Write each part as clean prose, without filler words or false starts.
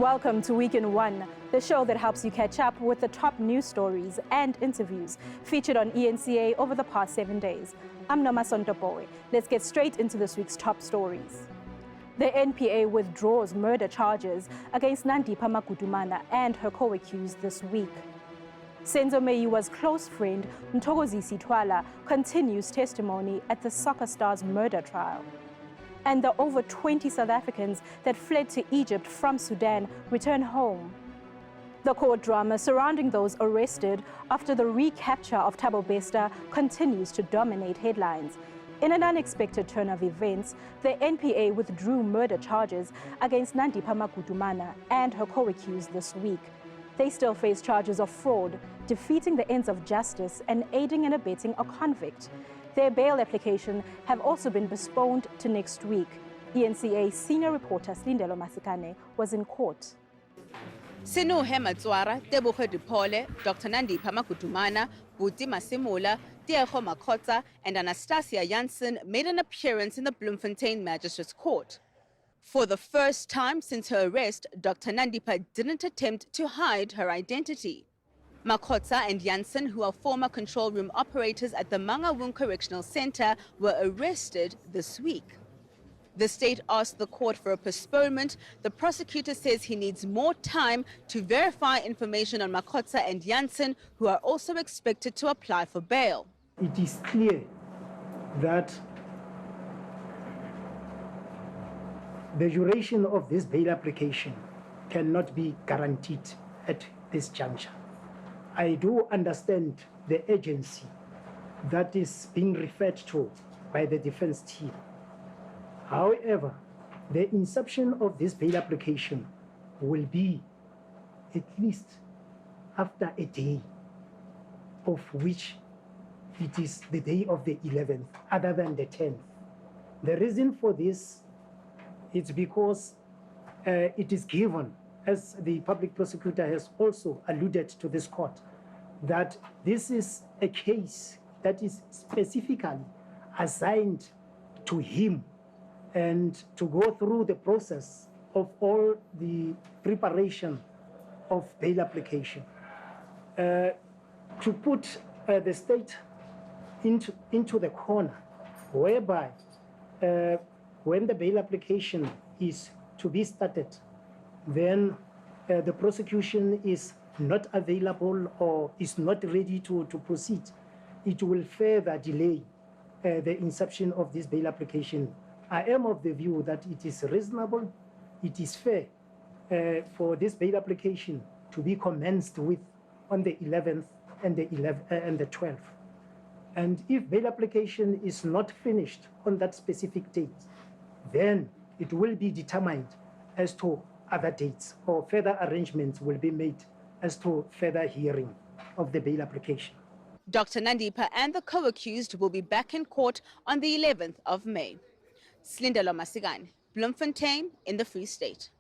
Welcome to Week in One, the show that helps you catch up with the top news stories and interviews featured on eNCA over the past 7 days. I'm Noma Sontopoe. Let's get straight into this week's top stories. The NPA withdraws murder charges against Nandipha Magudumana and her co-accused this week. Senzo Meyiwa's close friend, Mthokozisi Twala, continues testimony at the soccer star's murder trial. And the over 20 South Africans that fled to Egypt from Sudan return home. The court drama surrounding those arrested after the recapture of Thabo Bester continues to dominate headlines. In an unexpected turn of events, the NPA withdrew murder charges against Nandipha Magudumana and her co-accused this week. They still face charges of fraud, defeating the ends of justice, and aiding and abetting a convict. Their bail application have also been postponed to next week. eNCA senior reporter Slindelo Masikane was in court. Sinuhe Matswara, Tebogo Dipole, Dr. Nandipha Magudumana, Buti Masimula, Diego Makotsa, and Anastasia Janssen made an appearance in the Bloemfontein Magistrates Court. For the first time since her arrest, Dr. Nandipha didn't attempt to hide her identity. Makotsa and Janssen, who are former control room operators at the Mangaung Correctional Center, were arrested this week. The state asked the court for a postponement. The prosecutor says he needs more time to verify information on Makotsa and Janssen, who are also expected to apply for bail. It is clear that the duration of this bail application cannot be guaranteed at this juncture. I do understand the urgency that is being referred to by the defense team. However, the inception of this bail application will be at least after a day, of which it is the day of the 11th, other than the 10th. The reason for this is because it is given, as the public prosecutor has also alluded to this court, that this is a case that is specifically assigned to him and to go through the process of all the preparation of bail application. To put the state into the corner, whereby when the bail application is to be started, then the prosecution is not available or is not ready to proceed, it will further delay the inception of this bail application. I am of the view that it is reasonable, it is fair for this bail application to be commenced with on the 11th and the 12th. And if bail application is not finished on that specific date, then it will be determined as to other dates, or further arrangements will be made as to further hearing of the bail application. Dr. Nandipha and the co-accused will be back in court on the 11th of May. Slindelo Masikane, Bloemfontein in the Free State.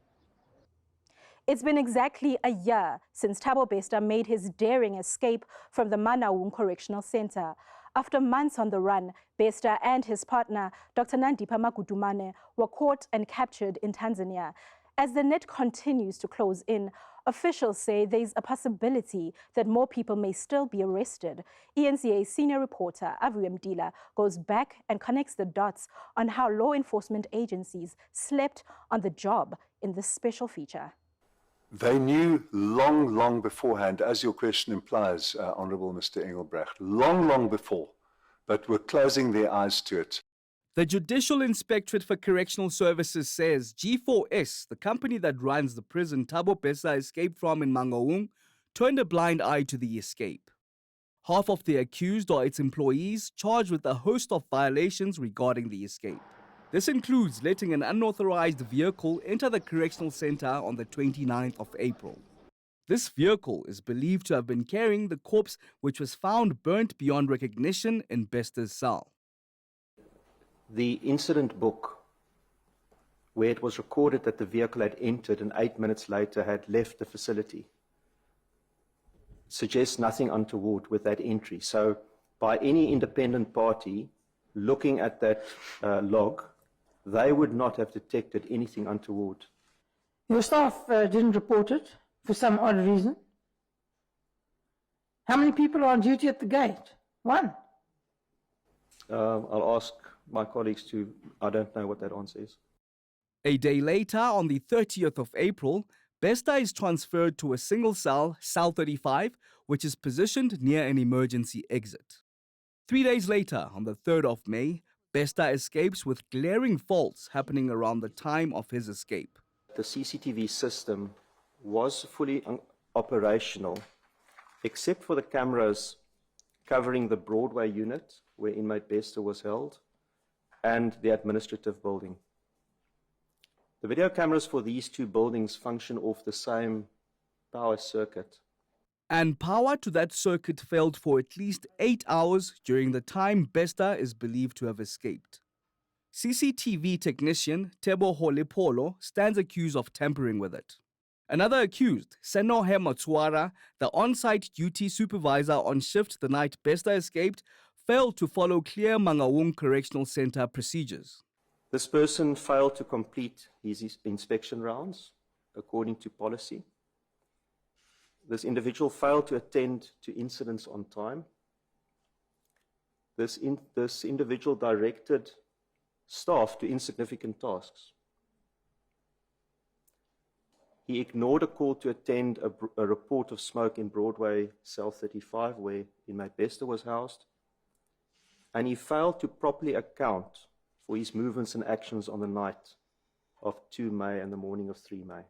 It's been exactly a year since Thabo Bester made his daring escape from the Mangaung Correctional Center. After months on the run, Bester and his partner, Dr. Nandipha Magudumana, were caught and captured in Tanzania. As the net continues to close in, officials say there's a possibility that more people may still be arrested. eNCA senior reporter Avu Mdila goes back and connects the dots on how law enforcement agencies slept on the job in this special feature. They knew long beforehand, as your question implies, Honourable Mr. Engelbrecht, long before, but were closing their eyes to it. The Judicial Inspectorate for Correctional Services says G4S, the company that runs the prison Thabo Bester escaped from in Mangaung, turned a blind eye to the escape. Half of the accused are its employees, charged with a host of violations regarding the escape. This includes letting an unauthorized vehicle enter the correctional center on the 29th of April. This vehicle is believed to have been carrying the corpse which was found burnt beyond recognition in Bester's cell. The incident book, where it was recorded that the vehicle had entered and 8 minutes later had left the facility, suggests nothing untoward with that entry. So by any independent party looking at that log, they would not have detected anything untoward. Your staff didn't report it for some odd reason. How many people are on duty at the gate? One. I'll ask my colleagues to, I don't know what that answer is. A day later, on the 30th of April, Besta is transferred to a single cell, cell 35, which is positioned near an emergency exit. 3 days later, on the 3rd of May, Besta escapes with glaring faults happening around the time of his escape. The CCTV system was fully operational, except for the cameras covering the Broadway unit, where inmate Besta was held, and the administrative building. The video cameras for these two buildings function off the same power circuit. And power to that circuit failed for at least 8 hours during the time Besta is believed to have escaped. CCTV technician Teboho Lepolo stands accused of tampering with it. Another accused, Senzo Meyiwa, the on-site duty supervisor on shift the night Besta escaped, failed to follow clear Mangaung Correctional Center procedures. This person failed to complete his inspection rounds according to policy. This individual failed to attend to incidents on time. This individual directed staff to insignificant tasks. He ignored a call to attend a report of smoke in Broadway, cell 35, where inmate Besta was housed. And he failed to properly account for his movements and actions on the night of 2 May and the morning of 3 May.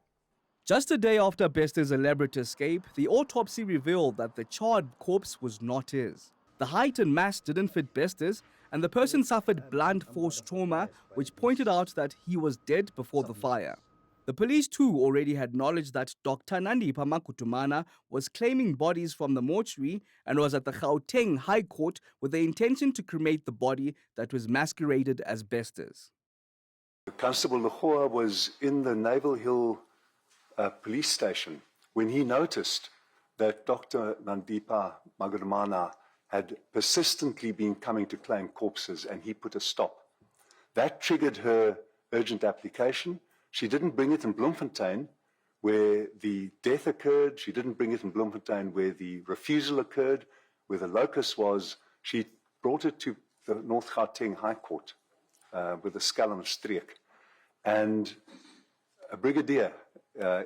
Just a day after Besta's elaborate escape, the autopsy revealed that the charred corpse was not his. The height and mass didn't fit Besta's, and the person suffered blunt force trauma, which pointed out that he was dead before the fire. The police too already had knowledge that Dr. Nandipha Makutumana was claiming bodies from the mortuary and was at the Gauteng High Court with the intention to cremate the body that was masqueraded as Besta's. Constable Legoa was in the Naval Hill police station when he noticed that Dr. Nandipha Makutumana had persistently been coming to claim corpses, and he put a stop. That triggered her urgent application. She didn't bring it in Bloemfontein, where the death occurred. She didn't bring it in Bloemfontein, where the refusal occurred, where the locus was. She brought it to the North Gauteng High Court with a Skelmstreek. And a brigadier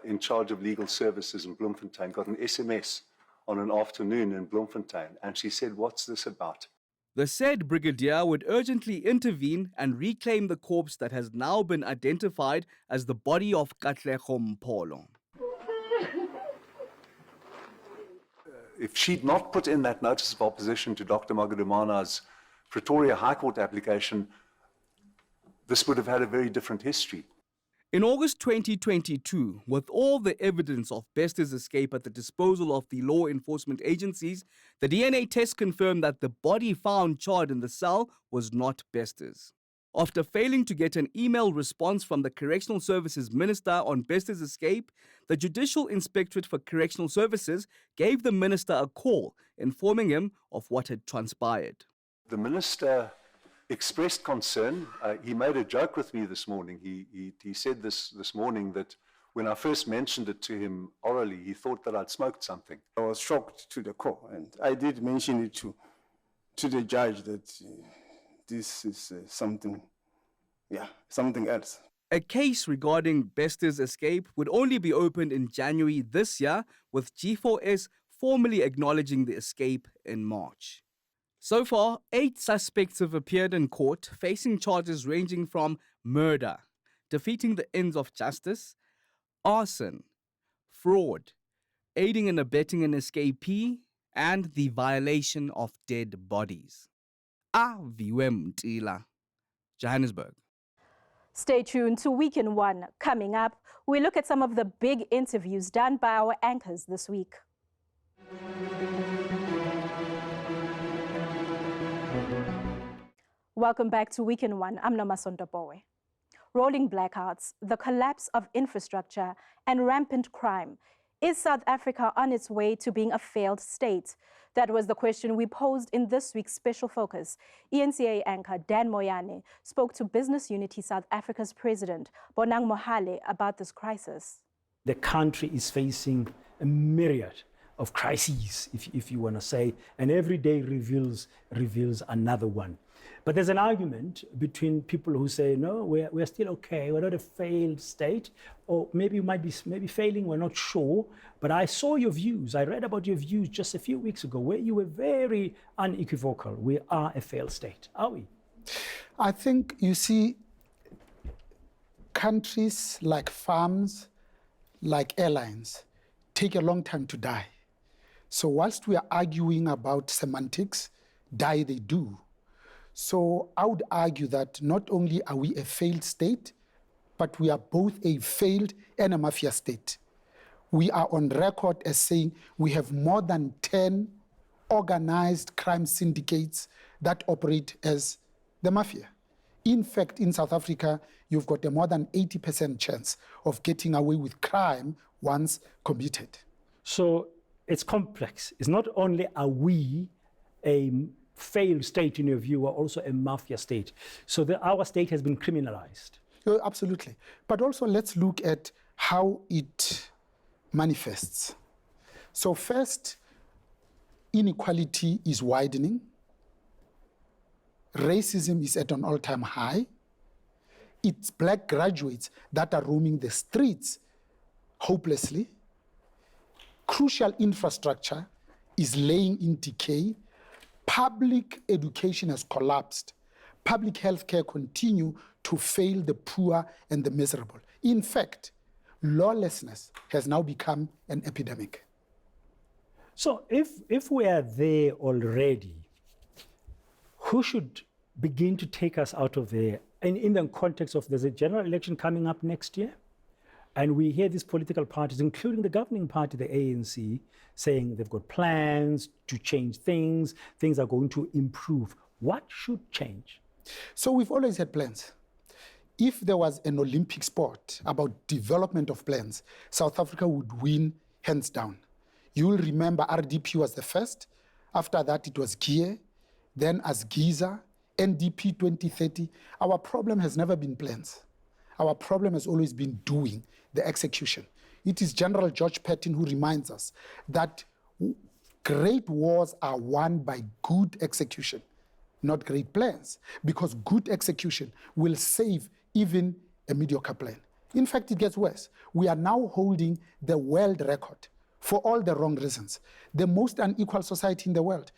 in charge of legal services in Bloemfontein got an SMS on an afternoon in Bloemfontein, and she said, "What's this about?" The said brigadier would urgently intervene and reclaim the corpse that has now been identified as the body of Katlego Mpolo. If she'd not put in that notice of opposition to Dr. Makutumana's Pretoria High Court application, this would have had a very different history. In August 2022, with all the evidence of Besta's escape at the disposal of the law enforcement agencies, the DNA test confirmed that the body found charred in the cell was not Besta's. After failing to get an email response from the Correctional Services Minister on Besta's escape, the Judicial Inspectorate for Correctional Services gave the Minister a call, informing him of what had transpired. The Minister expressed concern. He made a joke with me this morning. He said this morning that when I first mentioned it to him orally, he thought that I'd smoked something. I was shocked to the core, and I did mention it to the judge that this is something else. A case regarding Besta's escape would only be opened in January this year, with G4S formally acknowledging the escape in March. So far, 8 suspects have appeared in court, facing charges ranging from murder, defeating the ends of justice, arson, fraud, aiding and abetting an escapee, and the violation of dead bodies. Aviwe Mtila, Johannesburg. Stay tuned to Week in One. Coming up, we look at some of the big interviews done by our anchors this week. Welcome back to Week in One. I'm Noma Sontopowe. Rolling blackouts, the collapse of infrastructure, and rampant crime. Is South Africa on its way to being a failed state? That was the question we posed in this week's Special Focus. eNCA anchor Dan Moyane spoke to Business Unity South Africa's president, Bonang Mohale, about this crisis. The country is facing a myriad of crises, if you want to say, and every day reveals another one. But there's an argument between people who say, no, we're still okay, we're not a failed state, or maybe we might be failing, we're not sure. But I saw your views, I read about your views just a few weeks ago, where you were very unequivocal. We are a failed state, are we? I think, you see, countries like farms, like airlines, take a long time to die. So whilst we are arguing about semantics, die they do. So I would argue that not only are we a failed state, but we are both a failed and a mafia state. We are on record as saying we have more than 10 organized crime syndicates that operate as the mafia. In fact, in South Africa, you've got a more than 80% chance of getting away with crime once committed. So it's complex. It's not only are we a failed state in your view, we're also a mafia state. So our state has been criminalized. Absolutely. But also let's look at how it manifests. So first, inequality is widening. Racism is at an all-time high. It's black graduates that are roaming the streets hopelessly. Crucial infrastructure is laying in decay. Public education has collapsed. Public health care continue to fail the poor and the miserable. In fact, lawlessness has now become an epidemic. So if we are there already, who should begin to take us out of there? And in the context of there's a general election coming up next year, and we hear these political parties, including the governing party, the ANC, saying they've got plans to change things are going to improve. What should change? So we've always had plans. If there was an Olympic sport about development of plans, South Africa would win hands down. You'll remember RDP was the first. After that, it was GIE, then as Giza, NDP 2030. Our problem has never been plans. Our problem has always been doing the execution. It is General George Patton who reminds us that great wars are won by good execution, not great plans, because good execution will save even a mediocre plan. In fact, it gets worse. We are now holding the world record for all the wrong reasons. The most unequal society in the world.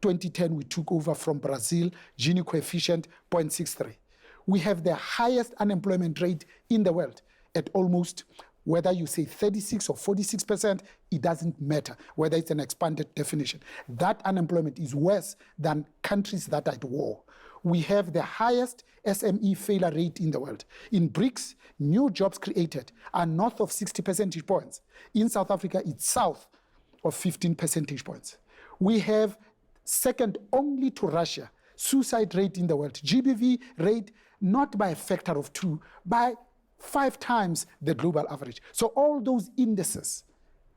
2010, we took over from Brazil, Gini coefficient 0.63. We have the highest unemployment rate in the world at almost, whether you say 36 or 46%, it doesn't matter, whether it's an expanded definition. That unemployment is worse than countries that are at war. We have the highest SME failure rate in the world. In BRICS, new jobs created are north of 60 percentage points. In South Africa, it's south of 15 percentage points. We have, second only to Russia, suicide rate in the world, GBV rate not by a factor of 2, by 5 times the global average. So all those indices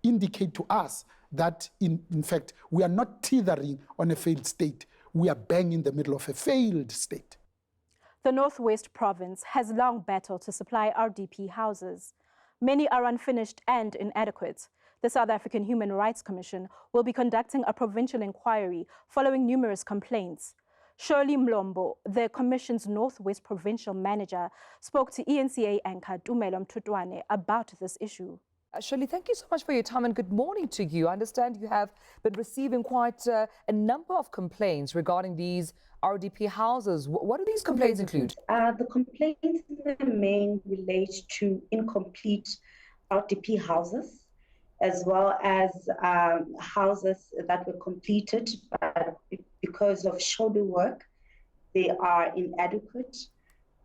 indicate to us that, in fact, we are not teetering on a failed state. We are bang in the middle of a failed state. The Northwest Province has long battled to supply RDP houses. Many are unfinished and inadequate. The South African Human Rights Commission will be conducting a provincial inquiry following numerous complaints. Shirley Mlombo, the Commission's Northwest Provincial Manager, spoke to eNCA anchor Tumelo Mthutwane about this issue. Shirley, thank you so much for your time and good morning to you. I understand you have been receiving quite a number of complaints regarding these RDP houses. What do these complaints include? The complaints in the main relate to incomplete RDP houses, as well as houses that were completed, but because of shoulder work, they are inadequate.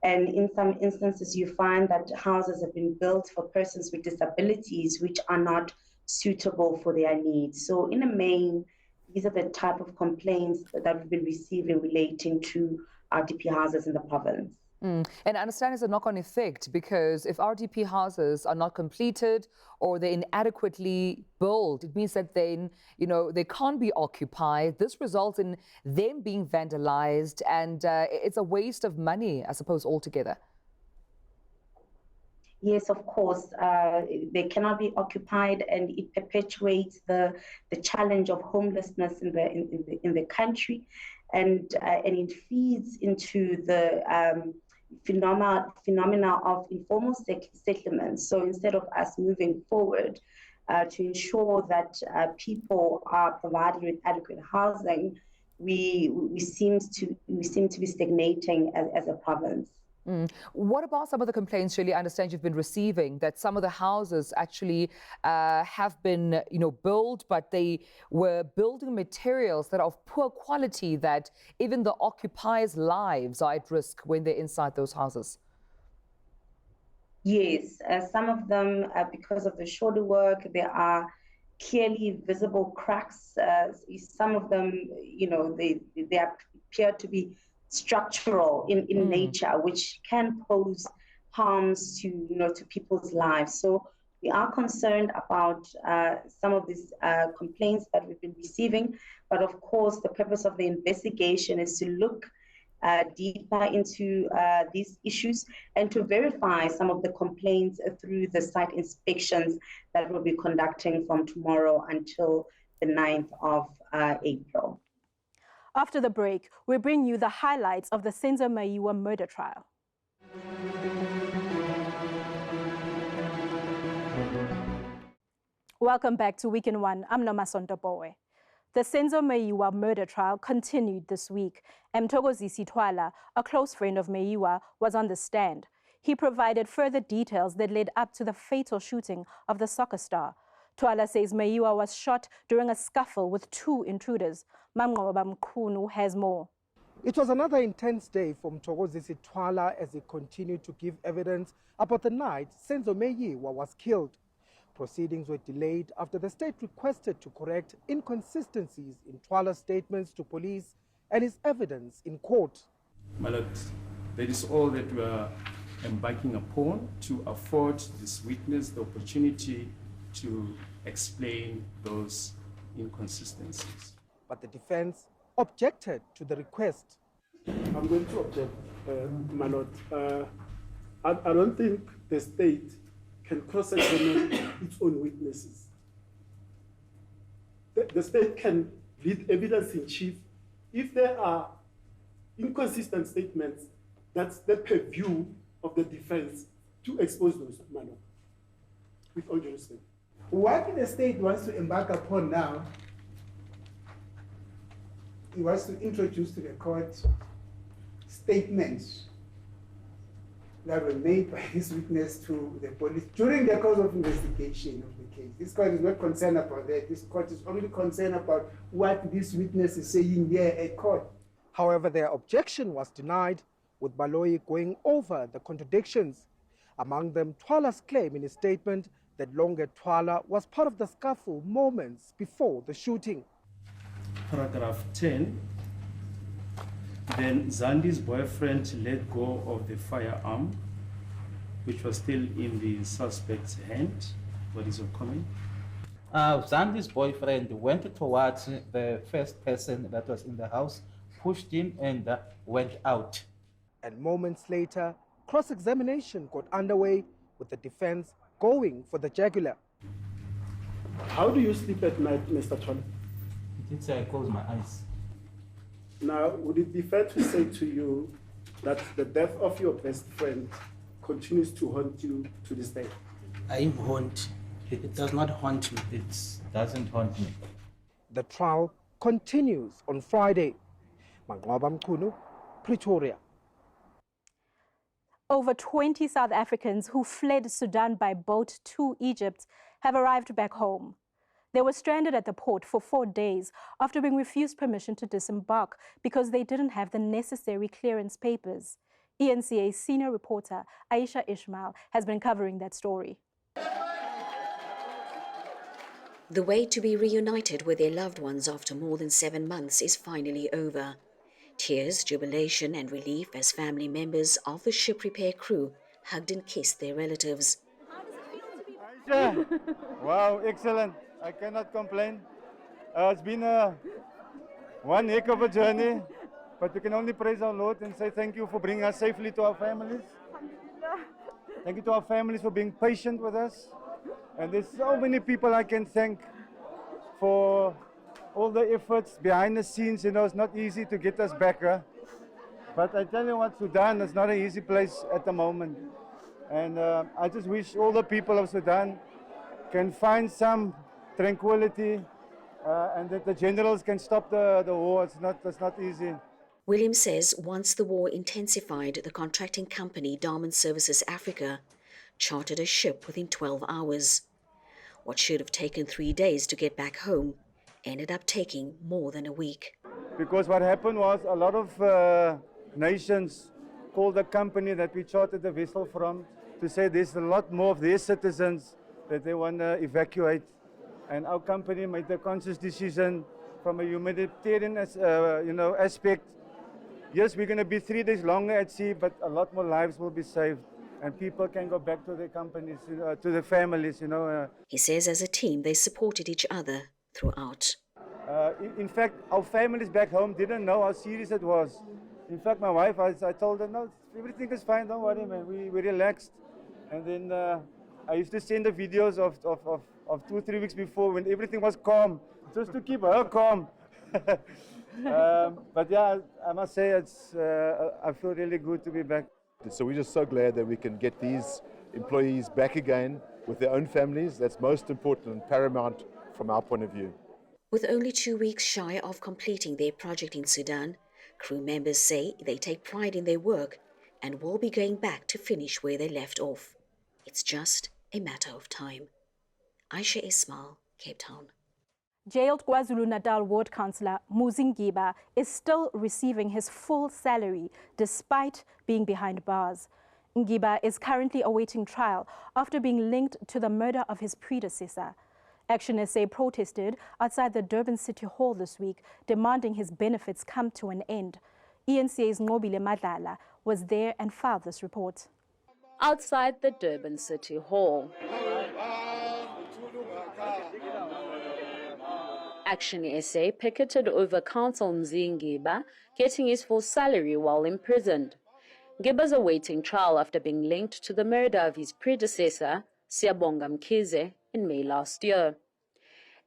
And in some instances, you find that houses have been built for persons with disabilities, which are not suitable for their needs. So in the main, these are the type of complaints that we've been receiving relating to RDP houses in the province. And I understand it's a knock-on effect because if RDP houses are not completed or they're inadequately built, it means that then, they can't be occupied. This results in them being vandalized, and it's a waste of money, I suppose, altogether. Yes, of course, they cannot be occupied, and it perpetuates the challenge of homelessness in the country, and it feeds into the phenomena of informal settlements. So instead of us moving forward to ensure that people are provided with adequate housing, we seem to be stagnating as a province. What about some of the complaints, Shirley? I understand you've been receiving that some of the houses actually have been, built, but they were building materials that are of poor quality, that even the occupiers' lives are at risk when they're inside those houses. Yes, some of them, because of the shoulder work, there are clearly visible cracks. Some of them, they appear to be structural in nature, which can pose harms to people's lives. So we are concerned about some of these complaints that we've been receiving, but of course the purpose of the investigation is to look deeper into these issues and to verify some of the complaints through the site inspections that we'll be conducting from tomorrow until the 9th of April. After the break, we bring you the highlights of the Senzo Meyiwa murder trial. Welcome back to Week in One. I'm Noma Sontopowe. The Senzo Meyiwa murder trial continued this week. Mthokozisi Twala, a close friend of Meyiwa, was on the stand. He provided further details that led up to the fatal shooting of the soccer star. Twala says Meyiwa was shot during a scuffle with two intruders. Mamnqoba Mkhunu has more. It was another intense day for Mthokozisi Twala as he continued to give evidence about the night Senzo Meyiwa was killed. Proceedings were delayed after the state requested to correct inconsistencies in Twala's statements to police and his evidence in court. My Lord, that is all that we are embarking upon, to afford this witness the opportunity to explain those inconsistencies. But the defense objected to the request. I'm going to object, my Lord. I don't think the state can cross-examine its own witnesses. The state can lead evidence in chief if there are inconsistent statements. That's the purview of the defense to expose those, my Lord, with all due respect. What the state wants to embark upon now, it wants to introduce to the court statements that were made by this witness to the police during the course of investigation of the case. This court is not concerned about that. This court is only concerned about what this witness is saying here at court. However, their objection was denied, with Baloyi going over the contradictions. Among them, Twala's claim in his statement that Longe Twala was part of the scuffle moments before the shooting. Paragraph 10, then Zandi's boyfriend let go of the firearm, which was still in the suspect's hand. What is your comment? Zandi's boyfriend went towards the first person that was in the house, pushed him and went out. And moments later, cross-examination got underway with the defense going for the jugular. How do you sleep at night, Mr. Twala? He did say I close my eyes. Now, would it be fair to say to you that the death of your best friend continues to haunt you to this day? I'm haunted. It does not haunt me. It doesn't haunt me. The trial continues on Friday. Mamnqoba Mkhunu, Pretoria. Over 20 South Africans who fled Sudan by boat to Egypt have arrived back home. They were stranded at the port for 4 days after being refused permission to disembark because they didn't have the necessary clearance papers. eNCA senior reporter Aisha Ismail has been covering that story. The wait to be reunited with their loved ones after more than 7 months is finally over. Tears, jubilation and relief as family members of the ship repair crew hugged and kissed their relatives. Wow, excellent. I cannot complain. It's been one heck of a journey, but we can only praise our Lord and say thank you for bringing us safely to our families. Thank you to our families for being patient with us. And there's so many people I can thank for all the efforts behind the scenes. You know, it's not easy to get us back. But I tell you what, Sudan is not an easy place at the moment. And I just wish all the people of Sudan can find some tranquility and that the generals can stop the war. It's not easy. William says once the war intensified, the contracting company Diamond Services Africa chartered a ship within 12 hours. What should have taken 3 days to get back home ended up taking more than a week. Because what happened was a lot of nations called the company that we chartered the vessel from to say there's a lot more of their citizens that they want to evacuate. And our company made the conscious decision from a humanitarian aspect. Yes, we're going to be 3 days longer at sea, but a lot more lives will be saved. And people can go back to their companies, to their families, He says as a team, they supported each other throughout. In fact, our families back home didn't know how serious it was. In fact, my wife, I told her, no, everything is fine, don't worry, man, we relaxed. And then I used to send the videos of 2 or 3 weeks before when everything was calm, just to keep her calm. But yeah, I must say, I feel really good to be back. So we're just so glad that we can get these employees back again with their own families. That's most important and paramount from our point of view. With only 2 weeks shy of completing their project in Sudan, crew members say they take pride in their work and will be going back to finish where they left off. It's just a matter of time. Aisha Ismail, Cape Town. Jailed KwaZulu-Natal Ward Councillor Muzi Ngiba is still receiving his full salary despite being behind bars. Ngiba is currently awaiting trial after being linked to the murder of his predecessor. Action SA protested outside the Durban City Hall this week, demanding his benefits come to an end. eNCA's Ngobile Madlala was there and filed this report. Outside the Durban City Hall, Action SA picketed over Councillor Muzi Ngiba getting his full salary while imprisoned. Ngiba's awaiting trial after being linked to the murder of his predecessor, Siyabonga Mkhize, in May last year.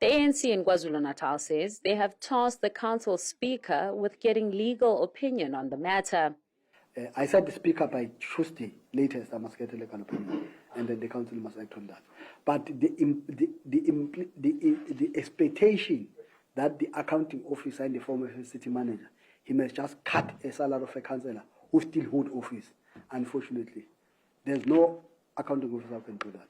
The ANC in KwaZulu-Natal says they have tasked the council speaker with getting legal opinion on the matter. I said the speaker by Tuesday latest I must get a legal opinion, and then the council must act on that. But the expectation that the accounting officer and the former city manager, he must just cut a salary of a councillor who still hold office. Unfortunately, there's no accounting officer who can do that.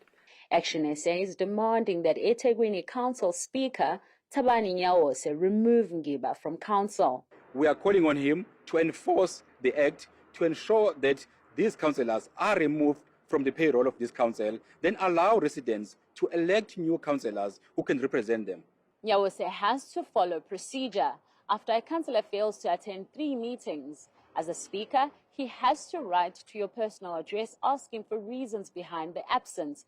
Action SA is demanding that eThekwini Council Speaker Thabani Nyawose remove Ngiba from council. We are calling on him to enforce the act to ensure that these councillors are removed from the payroll of this council, then allow residents to elect new councillors who can represent them. Nyawose has to follow procedure after a councillor fails to attend 3 meetings. As a speaker, he has to write to your personal address asking for reasons behind the absence.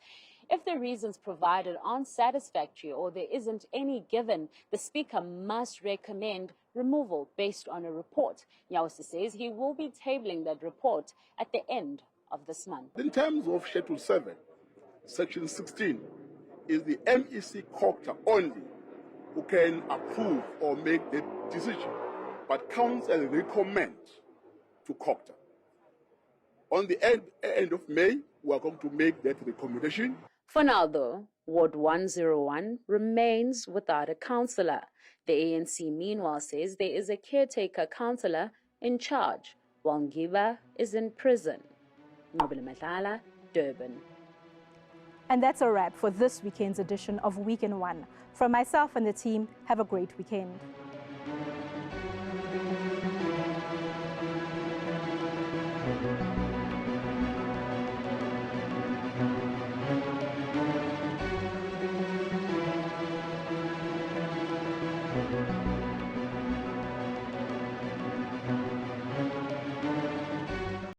If the reasons provided aren't satisfactory or there isn't any given, the speaker must recommend removal based on a report. Nyawose says he will be tabling that report at the end of this month. In terms of Schedule 7, Section 16, is the MEC COCTA only who can approve or make the decision, but council recommends to COCTA. On the end of May, we are going to make that recommendation. For now, though, Ward 101 remains without a councillor. The ANC, meanwhile, says there is a caretaker councillor in charge, while Ngiba is in prison. Ngobile Madlala, Durban. And that's a wrap for this weekend's edition of Week in One. From myself and the team, have a great weekend.